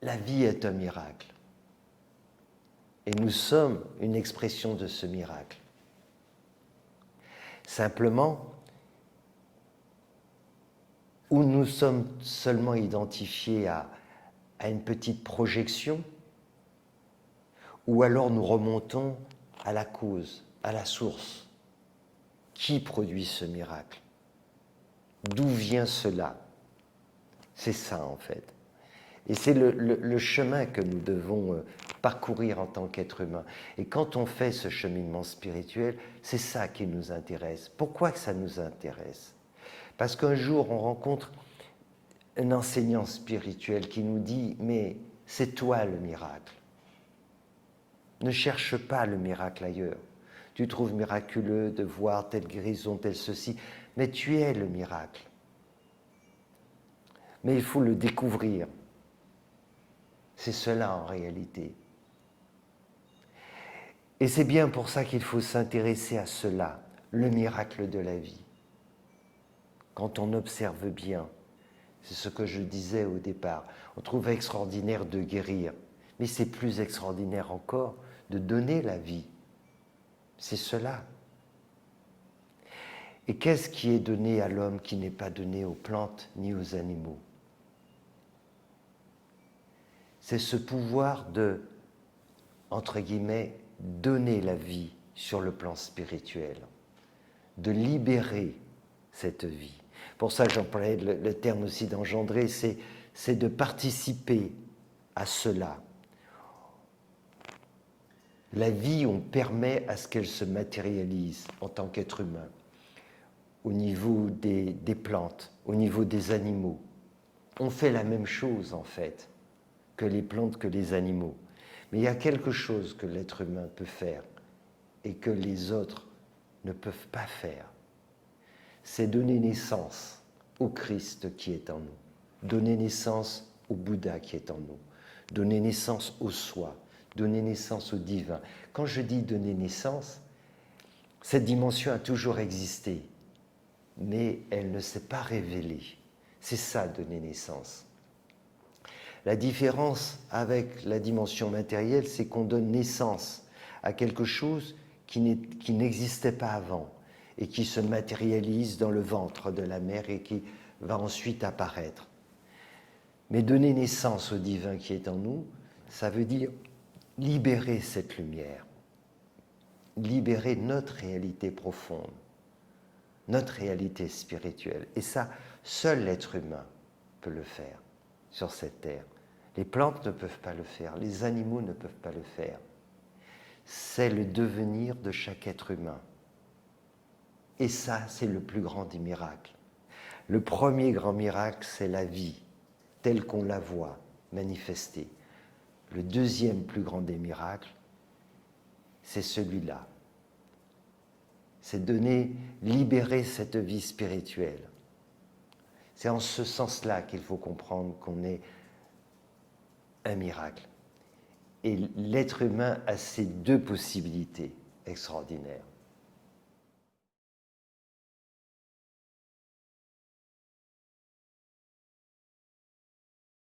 La vie est un miracle. Et nous sommes une expression de ce miracle. Simplement, où nous sommes seulement identifiés à une petite projection, ou alors nous remontons à la cause, à la source. Qui produit ce miracle? D'où vient cela? C'est ça en fait. Et c'est le chemin que nous devons parcourir en tant qu'être humain. Et quand on fait ce cheminement spirituel, c'est ça qui nous intéresse. Pourquoi que ça nous intéresse? Parce qu'un jour, on rencontre un enseignant spirituel qui nous dit « Mais c'est toi le miracle. Ne cherche pas le miracle ailleurs. Tu trouves miraculeux de voir telle guérison, tel ceci, mais tu es le miracle. Mais il faut le découvrir. C'est cela en réalité. Et c'est bien pour ça qu'il faut s'intéresser à cela, le miracle de la vie. Quand on observe bien, c'est ce que je disais au départ, on trouve extraordinaire de guérir, mais c'est plus extraordinaire encore de donner la vie. C'est cela. Et qu'est-ce qui est donné à l'homme qui n'est pas donné aux plantes ni aux animaux? C'est ce pouvoir de, entre guillemets, donner la vie sur le plan spirituel, de libérer cette vie. Pour ça, j'employais le terme aussi d'engendrer, c'est de participer à cela. La vie, on permet à ce qu'elle se matérialise en tant qu'être humain, au niveau des plantes, au niveau des animaux. On fait la même chose, en fait, que les plantes, que les animaux. Mais il y a quelque chose que l'être humain peut faire et que les autres ne peuvent pas faire. C'est donner naissance au Christ qui est en nous, donner naissance au Bouddha qui est en nous, donner naissance au soi, donner naissance au divin. Quand je dis donner naissance, cette dimension a toujours existé, mais elle ne s'est pas révélée. C'est ça, donner naissance. La différence avec la dimension matérielle, c'est qu'on donne naissance à quelque chose qui n'existait pas avant et qui se matérialise dans le ventre de la mère et qui va ensuite apparaître. Mais donner naissance au divin qui est en nous, ça veut dire libérer cette lumière, libérer notre réalité profonde, notre réalité spirituelle. Et ça, seul l'être humain peut le faire sur cette terre. Les plantes ne peuvent pas le faire, les animaux ne peuvent pas le faire. C'est le devenir de chaque être humain. Et ça, c'est le plus grand des miracles. Le premier grand miracle, c'est la vie, telle qu'on la voit manifestée. Le deuxième plus grand des miracles, c'est celui-là. C'est libérer cette vie spirituelle. C'est en ce sens-là qu'il faut comprendre qu'on est un miracle. Et l'être humain a ces deux possibilités extraordinaires.